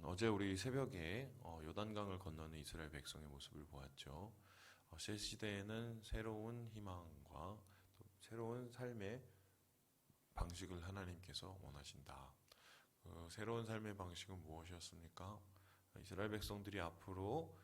어제 우리 새벽에 요단강을 건너는 이스라엘 백성의 모습을 보았죠. 새 시대에는 새로운 희망과 또 새로운 삶의 방식을 하나님께서 원하신다. 그 새로운 삶의 방식은 무엇이었습니까? 이스라엘 백성들이 앞으로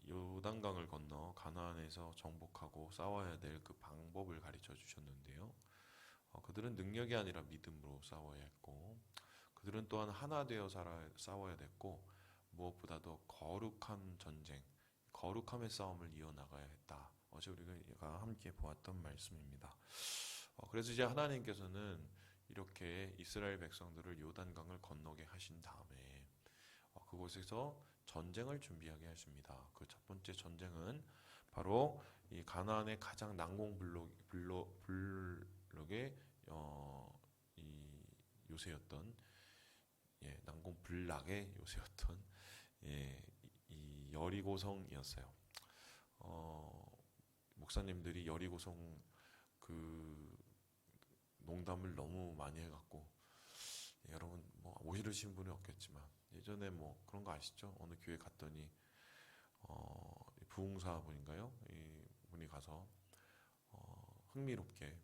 요단강을 건너 가나안에서 정복하고 싸워야 될 그 방법을 가르쳐 주셨는데요. 그들은 능력이 아니라 믿음으로 싸워야 했고, 그들은 또한 하나 되어 싸워야 됐고, 무엇보다도 거룩한 전쟁, 거룩함의 싸움을 이어나가야 했다. 어제 우리가 함께 보았던 말씀입니다. 그래서 이제 하나님께서는 이렇게 이스라엘 백성들을 요단강을 건너게 하신 다음에 그곳에서 전쟁을 준비하게 하십니다. 그 첫 번째 전쟁은 바로 이 가나안의 가장 난공 블록의 이 요새였던 난공 불락의 요새였던 이 여리고성이었어요. 목사님들이 여리고성 그 농담을 너무 많이 해갖고 여러분 뭐 오시르신 분이 없겠지만 예전에 뭐 그런 거 아시죠? 어느 교회 갔더니 부흥사 분인가요? 이 분이 가서 흥미롭게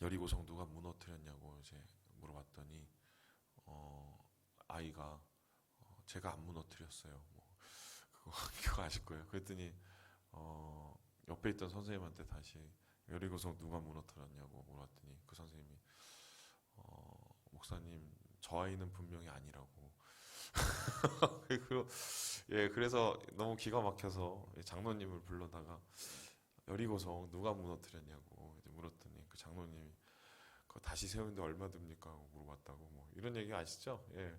여리고성 누가 무너뜨렸냐고 이제 물어봤더니 아이가 제가 안 무너뜨렸어요. 뭐 그거 아실 거예요. 그랬더니 옆에 있던 선생님한테 다시 여리고성 누가 무너뜨렸냐고 물었더니 그 선생님이 목사님 저 아이는 분명히 아니라고. 그래서 너무 기가 막혀서 장로님을 불러다가 여리고성 누가 무너뜨렸냐고 이제 물었더니 그 장로님이 그거 다시 세우는데 얼마 듭니까? 하고 물어봤다고 뭐 이런 얘기 아시죠? 예.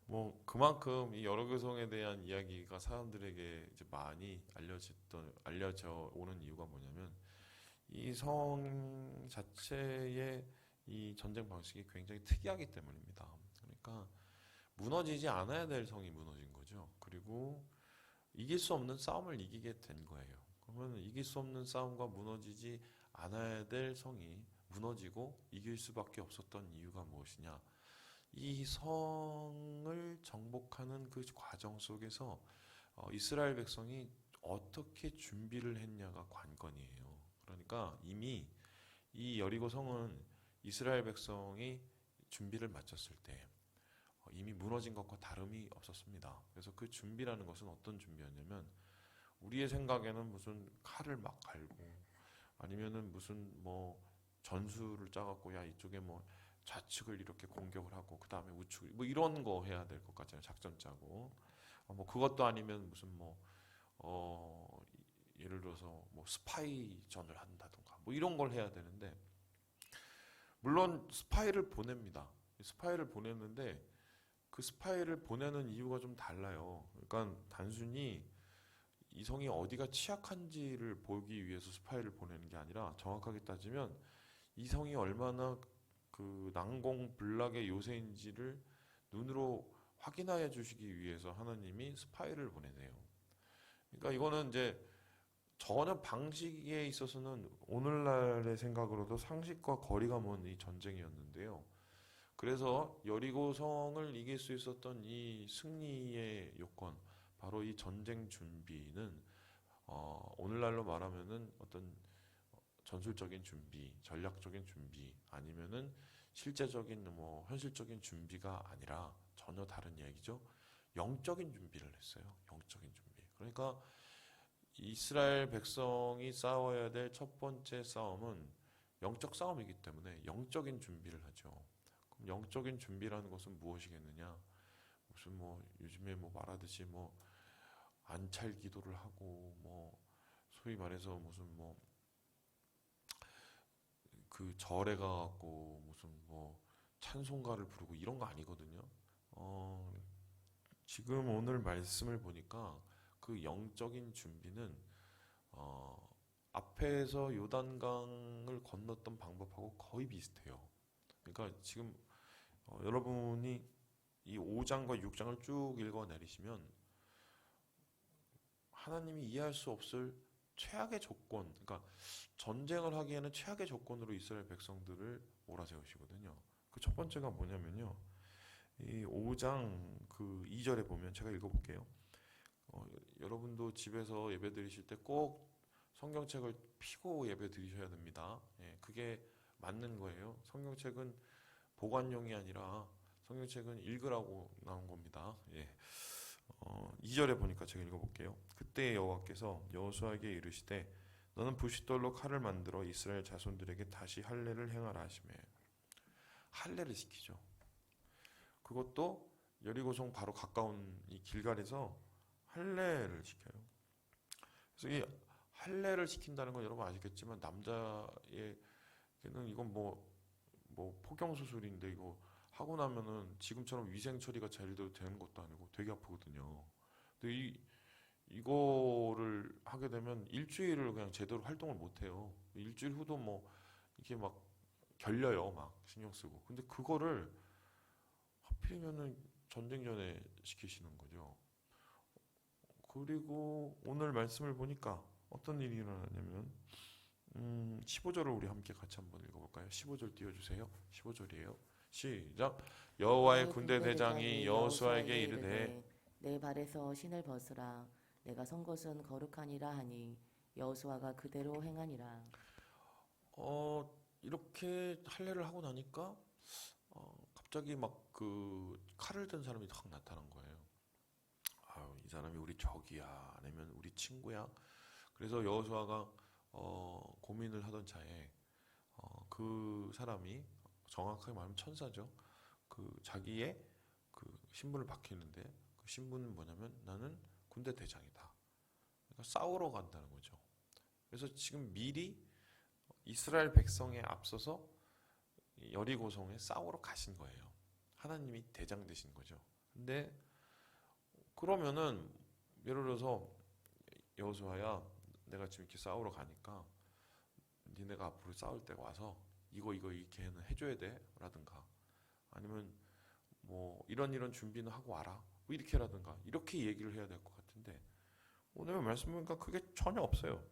뭐 그만큼 이 여러교성에 대한 이야기가 사람들에게 이제 많이 알려져 오는 이유가 뭐냐면 이 성 자체의 이 전쟁 방식이 굉장히 특이하기 때문입니다. 그러니까 무너지지 않아야 될 성이 무너진 거죠. 그리고 이길 수 없는 싸움을 이기게 된 거예요. 그러면 이길 수 없는 싸움과 무너지지 않아야 될 성이 무너지고 이길 수밖에 없었던 이유가 무엇이냐? 이 성을 정복하는 그 과정 속에서 이스라엘 백성이 어떻게 준비를 했냐가 관건이에요. 그러니까 이미 이 여리고 성은 이스라엘 백성이 준비를 마쳤을 때 이미 무너진 것과 다름이 없었습니다. 그래서 그 준비라는 것은 어떤 준비였냐면 우리의 생각에는 무슨 칼을 막 갈고 아니면은 무슨 뭐 전술을 짜갖고 야 이쪽에 뭐 좌측을 이렇게 공격을 하고 그 다음에 우측 뭐 이런 거 해야 될 것 같잖아요. 작전 짜고 뭐 그것도 아니면 무슨 뭐 예를 들어서 뭐 스파이전을 한다던가 뭐 이런 걸 해야 되는데 물론 스파이를 보냅니다. 스파이를 보냈는데 그 스파이를 보내는 이유가 좀 달라요. 그러니까 단순히 이 성이 어디가 취약한지를 보기 위해서 스파이를 보내는 게 아니라 정확하게 따지면 이 성이 얼마나 그 난공불락의 요새인지를 눈으로 확인하여 주시기 위해서 하나님이 스파이를 보내네요. 그러니까 이거는 이제 전혀 방식에 있어서는 오늘날의 생각으로도 상식과 거리가 먼 이 전쟁이었는데요. 그래서 여리고 성을 이길 수 있었던 이 승리의 요건, 바로 이 전쟁 준비는 오늘날로 말하면은 어떤 전술적인 준비, 전략적인 준비, 아니면은 실제적인 뭐 현실적인 준비가 아니라 전혀 다른 얘기죠. 영적인 준비를 했어요. 영적인 준비. 그러니까 이스라엘 백성이 싸워야 될 첫 번째 싸움은 영적 싸움이기 때문에 영적인 준비를 하죠. 그럼 영적인 준비라는 것은 무엇이겠느냐? 무슨 뭐 요즘에 뭐 말하듯이 뭐 안찰 기도를 하고 뭐 소위 말해서 무슨 뭐 그 절에 가갖고 무슨 뭐 찬송가를 부르고 이런 거 아니거든요. 지금 오늘 말씀을 보니까 그 영적인 준비는 앞에서 요단강을 건넜던 방법하고 거의 비슷해요. 그러니까 지금 여러분이 이 5장과 6장을 쭉 읽어 내리시면 하나님이 이해할 수 없을 최악의 조건, 그러니까 전쟁을 하기에는 최악의 조건으로 이스라엘 백성들을 몰아세우시거든요. 그 첫 번째가 뭐냐면요. 이 5장 그 2절에 보면 제가 읽어볼게요. 여러분도 집에서 예배 드리실 때 꼭 성경책을 펴고 예배 드리셔야 됩니다. 예, 그게 맞는 거예요. 성경책은 보관용이 아니라 성경책은 읽으라고 나온 겁니다. 예. 2절에 보니까 제가 읽어볼게요. 그때 여호와께서 여호수아에게 이르시되 너는 부싯돌로 칼을 만들어 이스라엘 자손들에게 다시 할례를 행하라 하시매. 할례를 시키죠. 그것도 여리고성 바로 가까운 이 길갈에서 할례를 시켜요. 그래서 이 할례를 시킨다는 건 여러분 아시겠지만 남자에게는 이건 뭐 포경 수술인데 이거 하고 나면은 지금처럼 위생 처리가 잘 되는 것도 아니고 되게 아프거든요. 근데 이거를 하게 되면 일주일을 그냥 제대로 활동을 못 해요. 일주일 후도 뭐 이렇게 막 결려요, 막 신경 쓰고. 근데 그거를 하필이면은 전쟁 전에 시키시는 거죠. 그리고 오늘 말씀을 보니까 어떤 일이 일어나냐면 15절을 우리 함께 같이 한번 읽어볼까요? 15절 띄워주세요. 15절이에요. 시작. 여호와의 군대 대장이 여호수아에게 이르되 내 발에서 신을 벗으라. 내가 선 것은 거룩하니라 하니 여호수아가 그대로 행하니라. 이렇게 할례를 하고 나니까 갑자기 막 그 칼을 든 사람이 확 나타난 거예요. 아유, 이 사람이 우리 적이야, 아니면 우리 친구야. 그래서 여호수아가 고민을 하던 차에 그 사람이 정확하게 말하면 천사죠. 그 자기의 그 신분을 밝히는데 그 신분은 뭐냐면 나는 군대 대장이다. 그러니까 싸우러 간다는 거죠. 그래서 지금 미리 이스라엘 백성에 앞서서 여리고성에 싸우러 가신 거예요. 하나님이 대장 되신 거죠. 근데 그러면은 예를 들어서 여호수아야, 내가 지금 이렇게 싸우러 가니까 니네가 앞으로 싸울 때 와서 이거 이렇게 해줘야 돼 라든가, 아니면 뭐 이런 준비는 하고 와라 뭐 이렇게라든가, 이렇게 얘기를 해야 될 것 같은데 오늘 말씀 보니까 그게 전혀 없어요.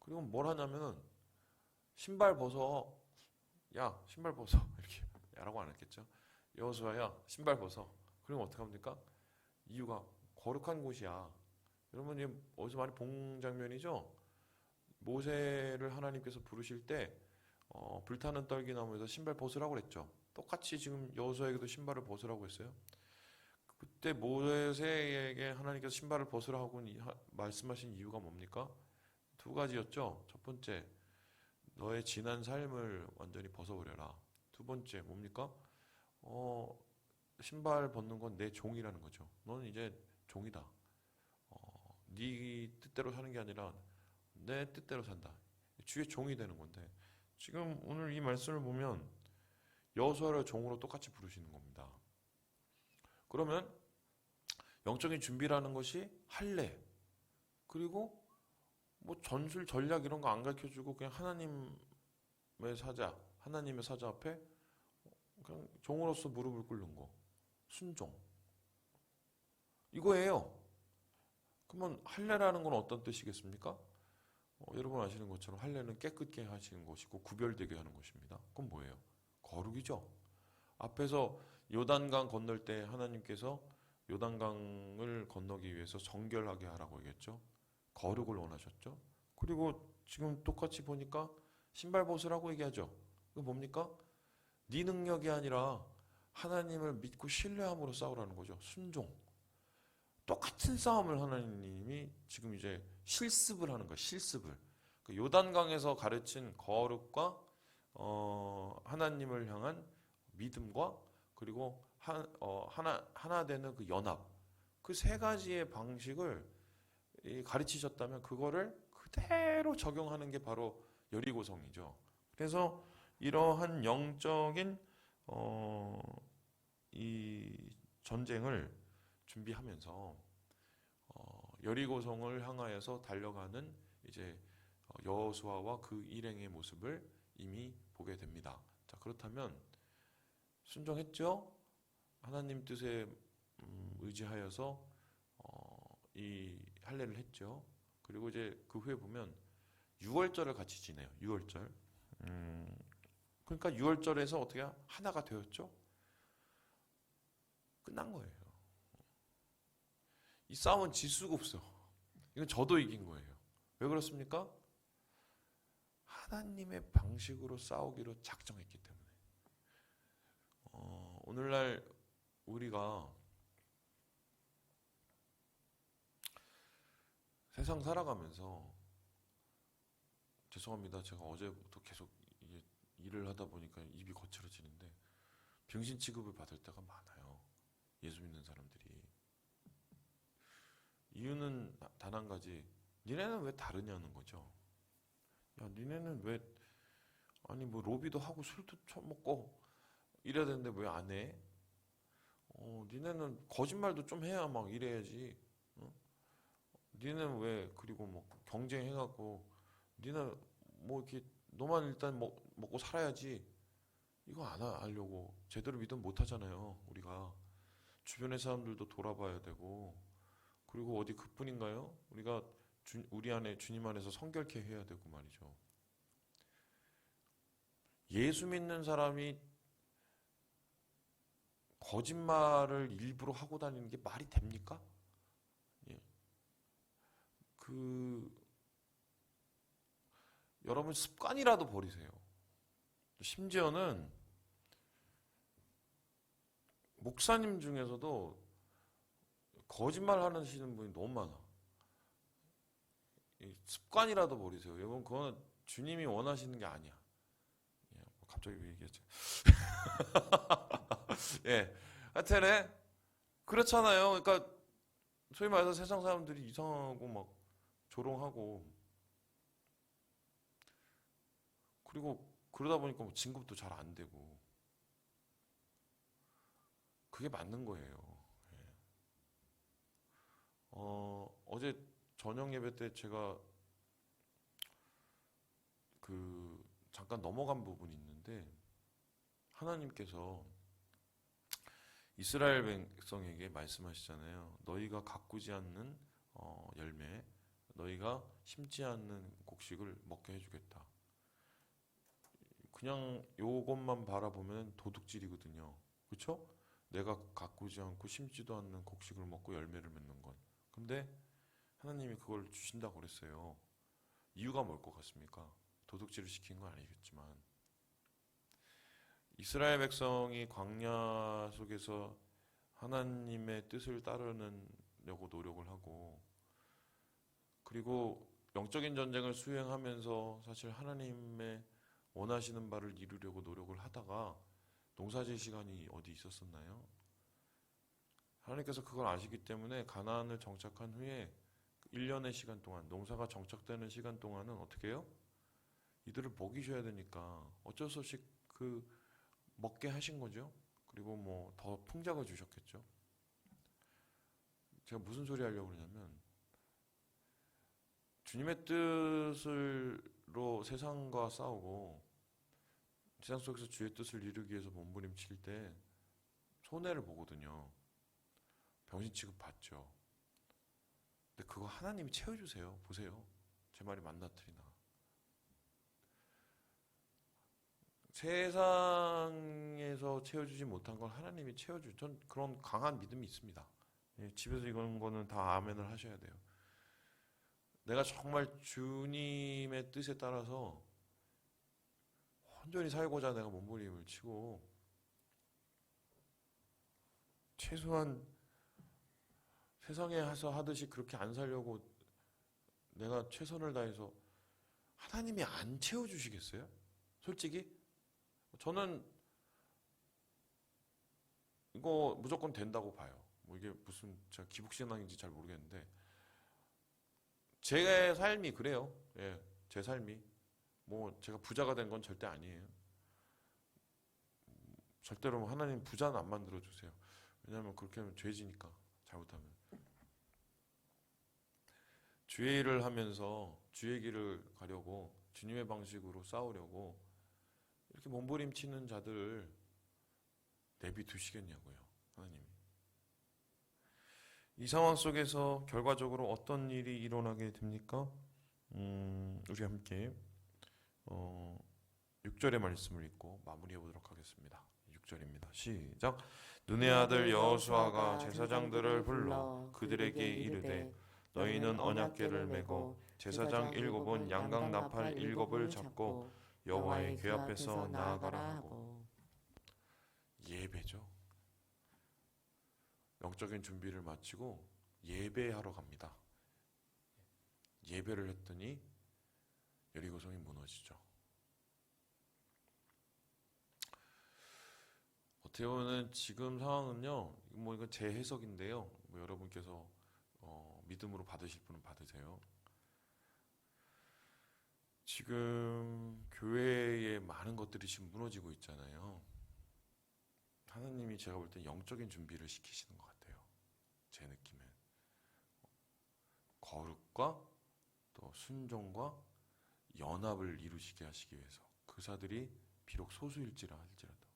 그리고 뭘 하냐면은 신발 벗어, 야 신발 벗어 이렇게 야라고 안 했겠죠. 여호수아야 신발 벗어. 그러면 어떻게 합니까? 이유가 거룩한 곳이야. 여러분 이 어디서 많이 본 장면이죠. 모세를 하나님께서 부르실 때 불타는 떨기나무에서 신발 벗으라고 그랬죠. 똑같이 지금 여호수아에게도 신발을 벗으라고 했어요. 그때 모세에게 하나님께서 신발을 벗으라고 말씀하신 이유가 뭡니까? 두 가지였죠. 첫 번째, 너의 지난 삶을 완전히 벗어버려라. 두 번째 뭡니까? 신발 벗는 건 내 종이라는 거죠. 너는 이제 종이다. 네 뜻대로 사는 게 아니라 내 뜻대로 산다. 주의 종이 되는 건데, 지금 오늘 이 말씀을 보면 여호수아를 종으로 똑같이 부르시는 겁니다. 그러면 영적인 준비라는 것이 할례, 그리고 뭐 전술 전략 이런 거 안 가르쳐주고 그냥 하나님의 사자 앞에 그냥 종으로서 무릎을 꿇는 거, 순종, 이거예요. 그러면 할례라는 건 어떤 뜻이겠습니까? 여러분 아시는 것처럼 할례는 깨끗게 하시는 것이고 구별되게 하는 것입니다. 그건 뭐예요? 거룩이죠. 앞에서 요단강 건널 때 하나님께서 요단강을 건너기 위해서 정결하게 하라고 얘기했죠. 거룩을 원하셨죠. 그리고 지금 똑같이 보니까 신발 벗으라고 얘기하죠. 이거 뭡니까? 네 능력이 아니라 하나님을 믿고 신뢰함으로 싸우라는 거죠. 순종. 똑같은 싸움을 하나님이 지금 이제 실습을 하는 거예요. 실습을. 그 요단강에서 가르친 거룩과 하나님을 향한 믿음과 그리고 하나 되는 그 연합, 그 세 가지의 방식을 가르치셨다면 그거를 그대로 적용하는 게 바로 여리고성이죠. 그래서 이러한 영적인 이 전쟁을 준비하면서 여리고성을 향하여서 달려가는 이제 여호수아와 그 일행의 모습을 이미 보게 됩니다. 자, 그렇다면 순종했죠? 하나님 뜻에 의지하여서 이 할례를 했죠. 그리고 이제 그 후에 보면 유월절을 같이 지내요. 유월절. 그러니까 유월절에서 어떻게 하나가 되었죠. 끝난 거예요. 이 싸움은 질 수가 없어. 이건 저도 이긴 거예요. 왜 그렇습니까? 하나님의 방식으로 싸우기로 작정했기 때문에. 오늘날 우리가 세상 살아가면서, 죄송합니다. 제가 어제부터 계속 이게 일을 하다 보니까 입이 거칠어지는데, 병신 취급을 받을 때가 많아요. 예수 믿는 사람들이. 이유는 단 한 가지. 니네는 왜 다르냐는 거죠. 야, 니네는 왜, 아니 뭐 로비도 하고 술도 처먹고 이래야 되는데 왜 안 해? 니네는 거짓말도 좀 해야 막 이래야지. 어? 니네는 왜, 그리고 뭐 경쟁해갖고 니네 뭐 이렇게 너만 일단 먹고 살아야지. 이거 안 하려고 제대로 믿으면 못 하잖아요. 우리가 주변의 사람들도 돌아봐야 되고, 그리고 어디 그뿐인가요? 우리가 우리 안에 주님 안에서 성결케 해야 되고 말이죠. 예수 믿는 사람이 거짓말을 일부러 하고 다니는 게 말이 됩니까? 예. 여러분 습관이라도 버리세요. 심지어는 목사님 중에서도 거짓말 하시는 분이 너무 많아. 습관이라도 버리세요. 여러분 그거는 주님이 원하시는 게 아니야. 예, 갑자기 왜 얘기했죠? 예, 하여튼 그렇잖아요. 그러니까 소위 말해서 세상 사람들이 이상하고 막 조롱하고, 그리고 그러다 보니까 뭐 진급도 잘 안 되고, 그게 맞는 거예요. 예. 어제 저녁 예배 때 제가 잠깐 넘어간 부분이 있는데, 하나님께서 이스라엘 백성에게 말씀하시잖아요. 너희가 가꾸지 않는 열매, 너희가 심지 않는 곡식을 먹게 해주겠다. 그냥 요것만 바라보면 도둑질이거든요. 그렇죠? 내가 가꾸지 않고 심지도 않는 곡식을 먹고 열매를 맺는 건. 근데 하나님이 그걸 주신다고 그랬어요. 이유가 뭘 것 같습니까? 도둑질을 시킨 건 아니겠지만, 이스라엘 백성이 광야 속에서 하나님의 뜻을 따르려고 노력을 하고, 그리고 영적인 전쟁을 수행하면서 사실 하나님의 원하시는 바를 이루려고 노력을 하다가 농사질 시간이 어디 있었었나요? 하나님께서 그걸 아시기 때문에 가나안을 정착한 후에 1년의 시간 동안, 농사가 정착되는 시간 동안은 어떻게 해요? 이들을 먹이셔야 되니까 어쩔 수 없이 먹게 하신 거죠. 그리고 뭐 더 풍작을 주셨겠죠. 제가 무슨 소리 하려고 그러냐면, 주님의 뜻으로 세상과 싸우고 세상 속에서 주의 뜻을 이루기 위해서 몸부림칠 때 손해를 보거든요. 병신 취급 받죠. 근데 그거 하나님이 채워주세요. 보세요. 제 말이 맞나 틀리나. 세상에서 채워주지 못한 걸 하나님이 전 그런 강한 믿음이 있습니다. 예, 집에서 이런 거는 다 아멘을 하셔야 돼요. 내가 정말 주님의 뜻에 따라서 온전히 살고자 내가 몸부림을 치고, 최소한 세상에 와서 하듯이 그렇게 안 살려고 내가 최선을 다해서, 하나님이 안 채워주시겠어요? 솔직히 저는 이거 무조건 된다고 봐요. 뭐 이게 무슨 제가 기복신앙인지 잘 모르겠는데, 제 삶이 그래요. 예, 제 삶이. 뭐 제가 부자가 된 건 절대 아니에요. 절대로 하나님 부자는 안 만들어 주세요. 왜냐하면 그렇게 하면 죄지니까, 잘못하면. 주의 일을 하면서 주의 길을 가려고, 주님의 방식으로 싸우려고 이렇게 몸부림치는 자들을 내비두시겠냐고요, 하나님이. 이 상황 속에서 결과적으로 어떤 일이 일어나게 됩니까? 우리 함께 6절의 말씀을 읽고 마무리해 보도록 하겠습니다. 6절입니다. 시작. 눈의 아들 여호수아가 제사장들을 불러 그들에게 이르되 너희는 언약궤를 메고 제사장 일곱은 양각 나팔 일곱을 잡고 여호와의 궤 앞에서 나아가라 하고. 예배죠. 영적인 준비를 마치고 예배하러 갑니다. 예배를 했더니 여리고성이 무너지죠. 어떻게 보면 지금 상황은요, 뭐 이건 제 해석인데요. 뭐 여러분께서 믿음으로 받으실 분은 받으세요. 지금 교회에 많은 것들이 지금 무너지고 있잖아요. 하나님이 제가 볼 때 영적인 준비를 시키시는 것 같아요. 제 느낌엔. 거룩과 또 순종과 연합을 이루시게 하시기 위해서, 그사들이 비록 소수일지라 할지라도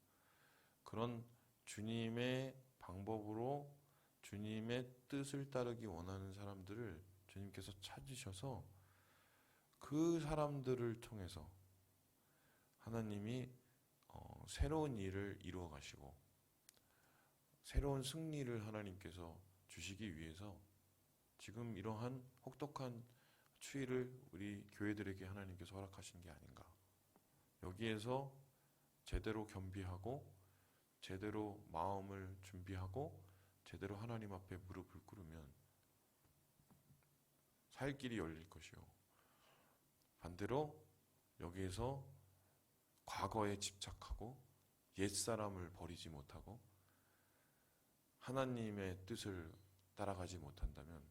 그런 주님의 방법으로 주님의 뜻을 따르기 원하는 사람들을 주님께서 찾으셔서 그 사람들을 통해서 하나님이 새로운 일을 이루어 가시고 새로운 승리를 하나님께서 주시기 위해서 지금 이러한 혹독한 추위를 우리 교회들에게 하나님께서 허락하신 게 아닌가. 여기에서 제대로 겸비하고 제대로 마음을 준비하고 제대로 하나님 앞에 무릎을 꿇으면 살 길이 열릴 것이요. 반대로 여기에서 과거에 집착하고 옛사람을 버리지 못하고 하나님의 뜻을 따라가지 못한다면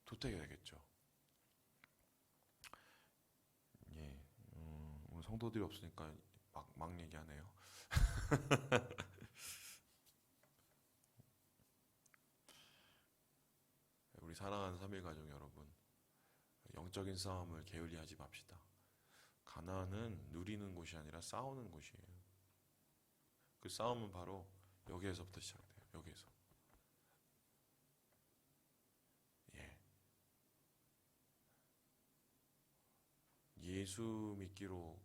도태가 되겠죠. 예, 오늘 성도들이 없으니까 막 얘기하네요. 우리 사랑하는 3일 가족 여러분, 영적인 싸움을 게을리하지 맙시다. 가나안은 누리는 곳이 아니라 싸우는 곳이에요. 그 싸움은 바로 여기에서부터 시작돼요. 여기에서. 예. 예수 믿기로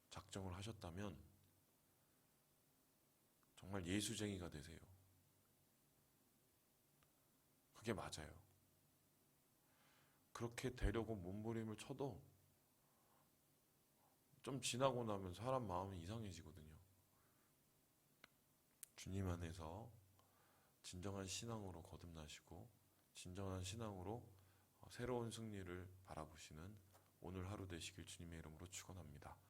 작정을 하셨다면 정말 예수쟁이가 되세요. 그게 맞아요. 그렇게 되려고 몸부림을 쳐도 좀 지나고 나면 사람 마음이 이상해지거든요. 주님 안에서 진정한 신앙으로 거듭나시고 진정한 신앙으로 새로운 승리를 바라보시는 오늘 하루 되시길 주님의 이름으로 축원합니다.